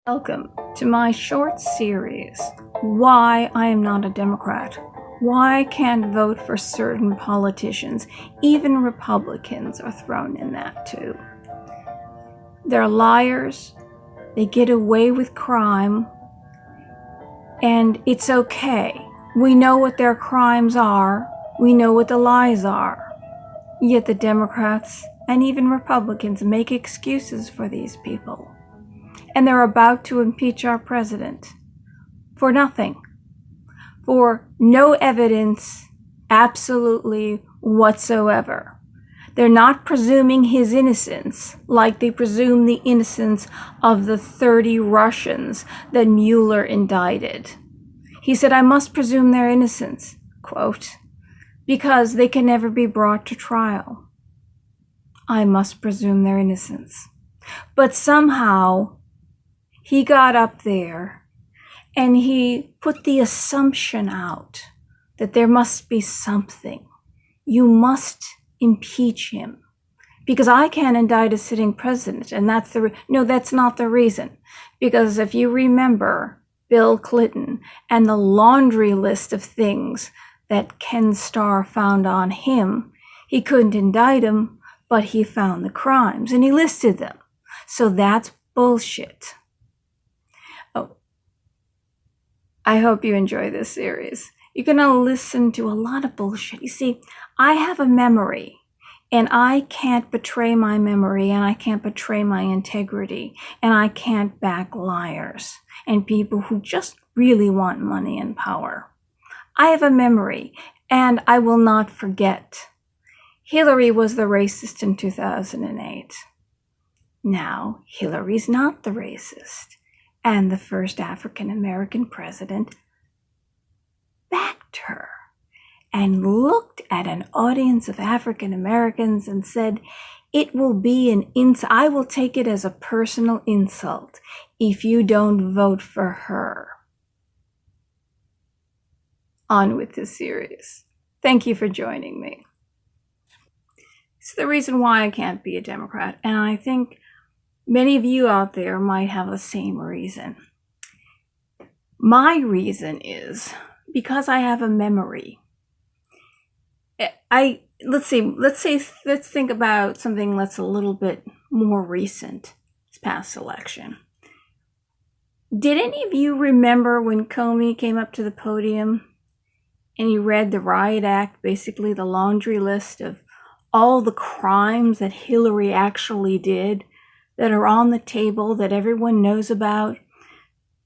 Welcome to my short series, Why I Am Not a Democrat. Why I can't vote for certain politicians. Even Republicans are thrown in that too. They're liars, they get away with crime, and it's okay. We know what their crimes are, we know what the lies are. Yet the Democrats and even Republicans make excuses for these people. And they're about to impeach our president for nothing, for no evidence absolutely whatsoever. They're not presuming his innocence like they presume the innocence of the 30 Russians that Mueller indicted. He said, "I must presume their innocence," quote, "because they can never be brought to trial. I must presume their innocence." But somehow he got up there and he put the assumption out that there must be something. You must impeach him because I can't indict a sitting president. And that's that's not the reason. Because if you remember Bill Clinton and the laundry list of things that Ken Starr found on him, he couldn't indict him, but he found the crimes and he listed them. So that's bullshit. I hope you enjoy this series. You're going to listen to a lot of bullshit. You see, I have a memory, and I can't betray my memory, and I can't betray my integrity, and I can't back liars and people who just really want money and power. I have a memory, and I will not forget. Hillary was the racist in 2008. Now, Hillary's not the racist. And the first African-American president backed her and looked at an audience of African-Americans and said, "It will be I will take it as a personal insult if you don't vote for her." On with this series. Thank you for joining me. It's the reason why I can't be a Democrat, and I think many of you out there might have the same reason. My reason is because I have a memory. Let's think about something that's a little bit more recent, this past election. Did any of you remember when Comey came up to the podium and he read the Riot Act, basically the laundry list of all the crimes that Hillary actually did, that are on the table, that everyone knows about,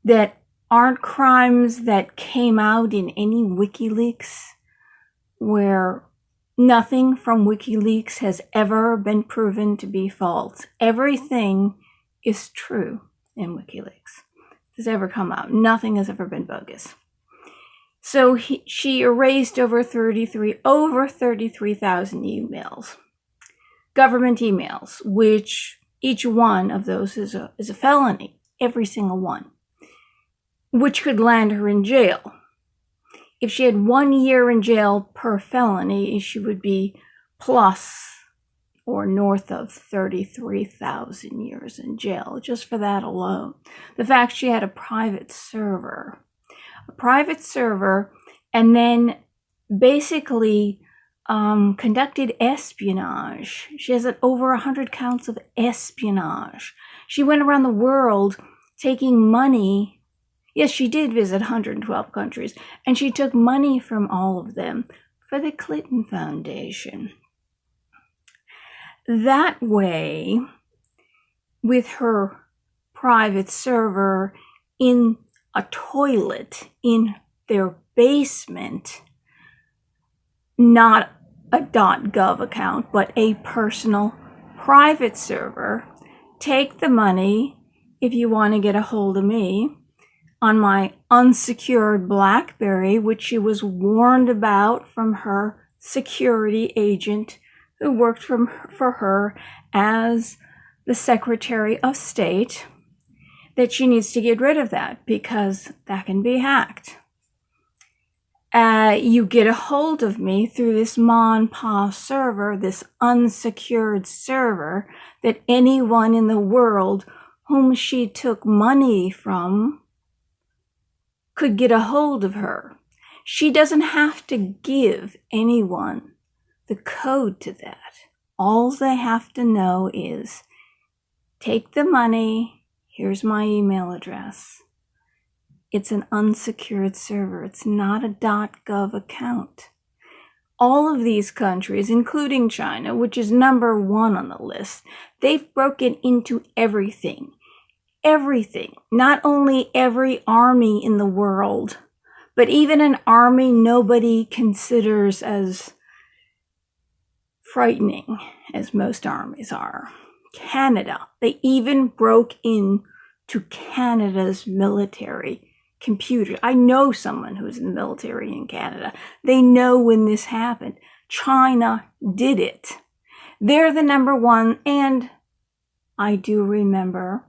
that aren't crimes that came out in any WikiLeaks, where nothing from WikiLeaks has ever been proven to be false. Everything is true in WikiLeaks. Has ever come out. Nothing has ever been bogus. So she erased over 33,000 emails, government emails, which each one of those is a felony, every single one, which could land her in jail. If she had 1 year in jail per felony, she would be plus or north of 33,000 years in jail, just for that alone. The fact she had a private server, and then basically conducted espionage. She has over 100 counts of espionage. She went around the world taking money. Yes, she did visit 112 countries, and she took money from all of them for the Clinton Foundation. That way, with her private server in a toilet in their basement, not a .gov account, but a personal private server. Take the money if you want to get a hold of me on my unsecured BlackBerry, which she was warned about from her security agent who worked for her as the Secretary of State, that she needs to get rid of that because that can be hacked. You get a hold of me through this Mon-Pa server, this unsecured server that anyone in the world whom she took money from could get a hold of her. She doesn't have to give anyone the code to that. All they have to know is, take the money, here's my email address. It's an unsecured server. It's not a .gov account. All of these countries, including China, which is number 1 on the list, they've broken into everything. Everything. Not only every army in the world, but even an army nobody considers as frightening as most armies are. Canada. They even broke into Canada's military computer. I know someone who's in the military in Canada. They know when this happened. China did it. They're the number 1, and I do remember.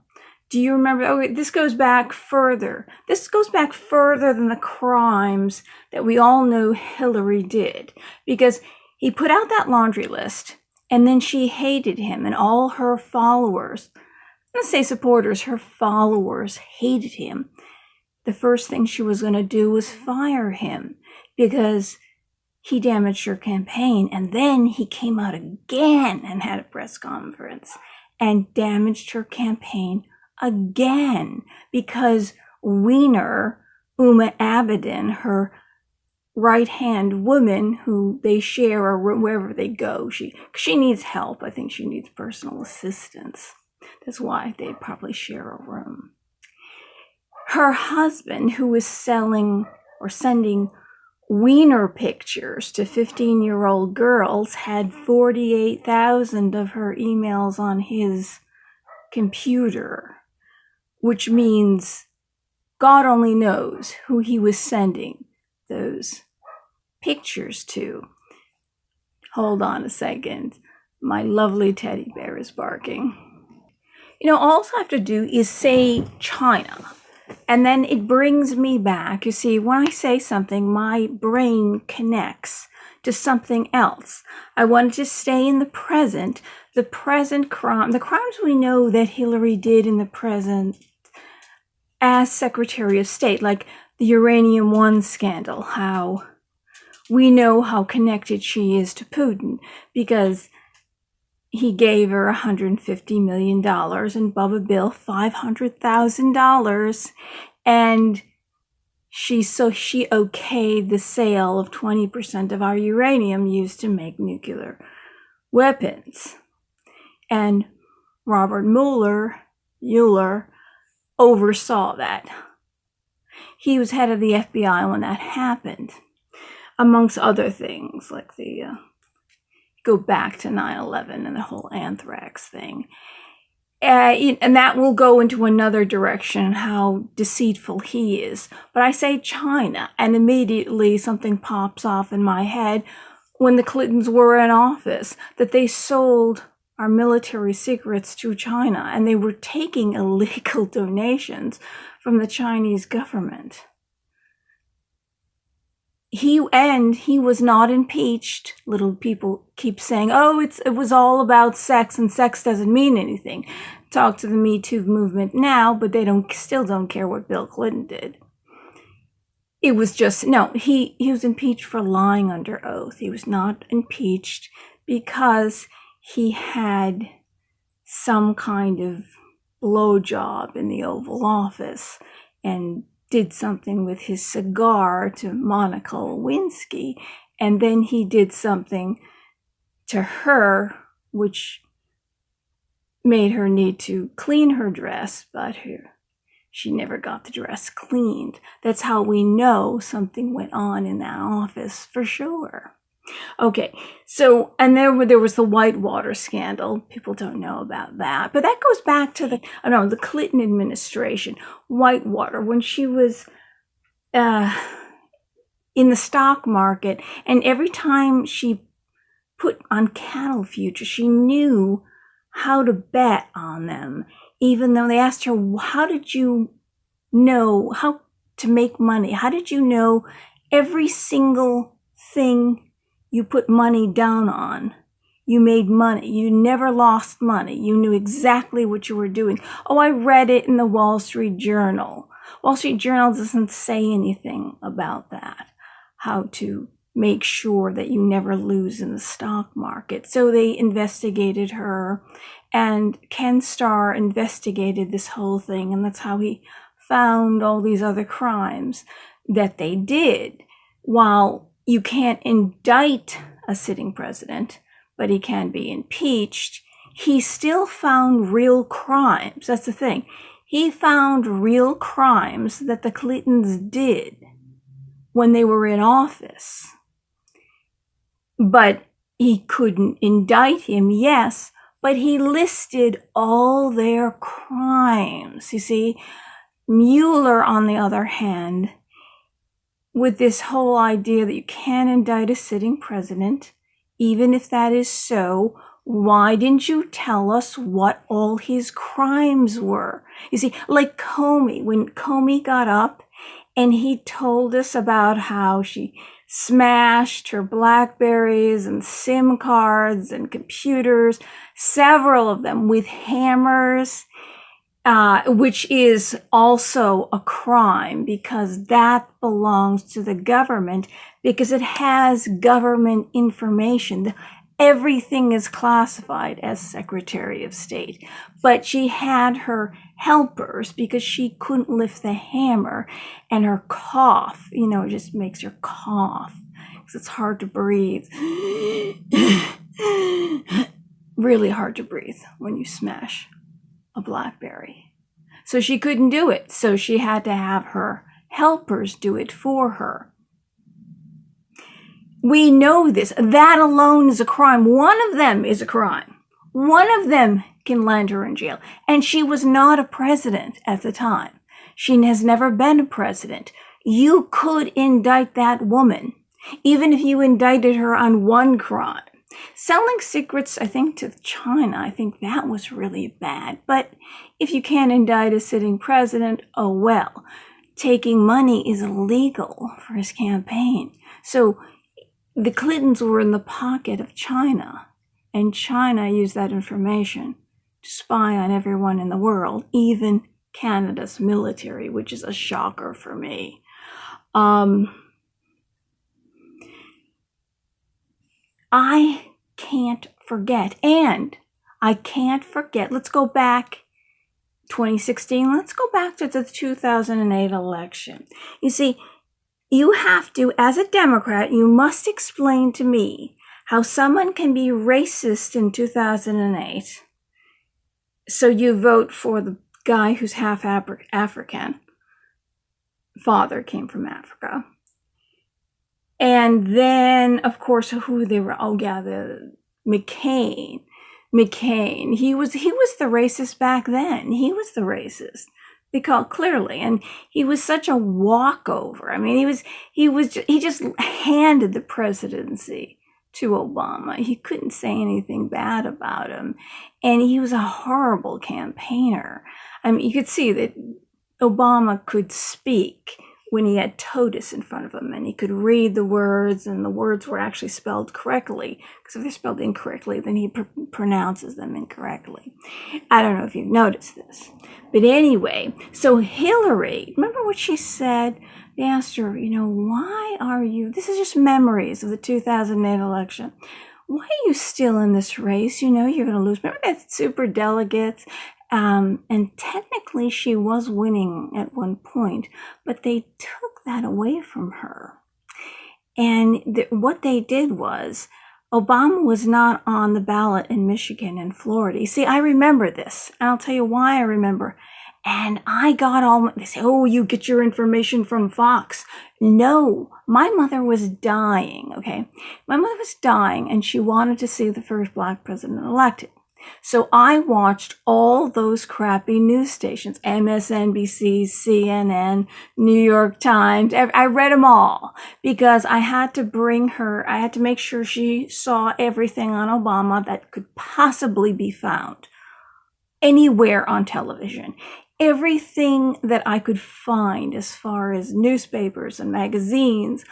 Do you remember? Oh, this goes back further. This goes back further than the crimes that we all know Hillary did, because he put out that laundry list, and then she hated him, and all her followers, let's say supporters, her followers hated him. The first thing she was going to do was fire him because he damaged her campaign. And then he came out again and had a press conference and damaged her campaign again because Wiener, Uma Abedin, her right-hand woman who they share a room wherever they go, she needs help. I think she needs personal assistance. That's why they probably share a room. Her husband, who was selling or sending wiener pictures to 15-year-old girls, had 48,000 of her emails on his computer, which means God only knows who he was sending those pictures to. Hold on a second. My lovely teddy bear is barking. All I have to do is say China. And then it brings me back. You see, when I say something, my brain connects to something else. I wanted to stay in the present crime, the crimes we know that Hillary did in the present as Secretary of State, like the Uranium One scandal, how we know how connected she is to Putin because he gave her $150 million and Bubba Bill $500,000, and she okayed the sale of 20% of our uranium used to make nuclear weapons. And Robert Mueller oversaw that. He was head of the FBI when that happened, amongst other things, like go back to 9/11 and the whole anthrax thing. And that will go into another direction, how deceitful he is. But I say China, and immediately something pops off in my head when the Clintons were in office, that they sold our military secrets to China, and they were taking illegal donations from the Chinese government. He was not impeached. Little people keep saying, oh, it was all about sex, and sex doesn't mean anything. Talk to the Me Too movement now, but they still don't care what Bill Clinton did. It was just, no, he was impeached for lying under oath. He was not impeached because he had some kind of blowjob in the Oval Office and did something with his cigar to Monica Lewinsky, and then he did something to her which made her need to clean her dress, but she never got the dress cleaned. That's how we know something went on in that office for sure. Okay, so, and there was the Whitewater scandal. People don't know about that, but that goes back to the Clinton administration. Whitewater, when she was in the stock market, and every time she put on cattle futures, she knew how to bet on them, even though they asked her, how did you know how to make money? How did you know every single thing you put money down on, You made money. You never lost money. You knew exactly what you were doing. Oh, I read it in the Wall Street Journal. Wall Street Journal doesn't say anything about that, how to make sure that you never lose in the stock market. So they investigated her, and Ken Starr investigated this whole thing, and that's how he found all these other crimes that they did. While you can't indict a sitting president, but he can be impeached, he still found real crimes. That's the thing. He found real crimes that the Clintons did when they were in office. But he couldn't indict him, yes, but he listed all their crimes. You see, Mueller, on the other hand, with this whole idea that you can't indict a sitting president, even if that is so, why didn't you tell us what all his crimes were? You see, like Comey, when Comey got up and he told us about how she smashed her Blackberries and SIM cards and computers, several of them with hammers, which is also a crime because that belongs to the government because it has government information. Everything is classified as Secretary of State, but she had her helpers because she couldn't lift the hammer, and her cough, it just makes her cough because it's hard to breathe. Really hard to breathe when you smash a Blackberry. So she couldn't do it, so she had to have her helpers do it for her. We know this. That alone is a crime. One of them is a crime. One of them can land her in jail. And she was not a president at the time. She has never been a president. You could indict that woman, even if you indicted her on one crime. Selling secrets, I think, to China, I think that was really bad. But if you can't indict a sitting president, oh well. Taking money is illegal for his campaign. So the Clintons were in the pocket of China, and China used that information to spy on everyone in the world, even Canada's military, which is a shocker for me. I can't forget, let's go back 2016, let's go back to the 2008 election. You see, you have to, as a Democrat, you must explain to me how someone can be racist in 2008. So you vote for the guy who's half African. Father came from Africa. And then, of course, who they were, the McCain. He was the racist back then. He was the racist. Because clearly, and he was such a walkover. I mean, he just handed the presidency to Obama. He couldn't say anything bad about him, and he was a horrible campaigner. I mean, you could see that Obama could speak when he had TOTUS in front of him, and he could read the words, and the words were actually spelled correctly, because if they're spelled incorrectly, then he pronounces them incorrectly. I don't know if you've noticed this. But anyway, so Hillary, remember what she said? They asked her, why are you, this is just memories of the 2008 election. Why are you still in this race? You're going to lose. Remember that super delegates? And technically she was winning at one point, but they took that away from her. And what they did was, Obama was not on the ballot in Michigan and Florida. You see, I remember this, and I'll tell you why I remember. And I got they say, oh, you get your information from Fox. No, my mother was dying, okay? My mother was dying, and she wanted to see the first Black president elected. So I watched all those crappy news stations, MSNBC, CNN, New York Times. I read them all because I had to make sure she saw everything on Obama that could possibly be found anywhere on television. Everything that I could find as far as newspapers and magazines,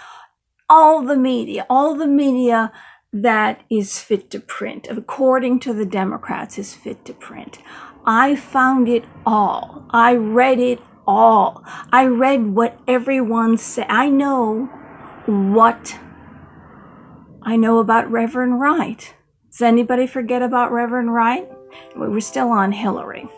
all the media that is fit to print, according to the Democrats, is fit to print. I found it all. I read it all. I read what everyone said. I know what I know about Reverend Wright. Does anybody forget about Reverend Wright? We were still on Hillary.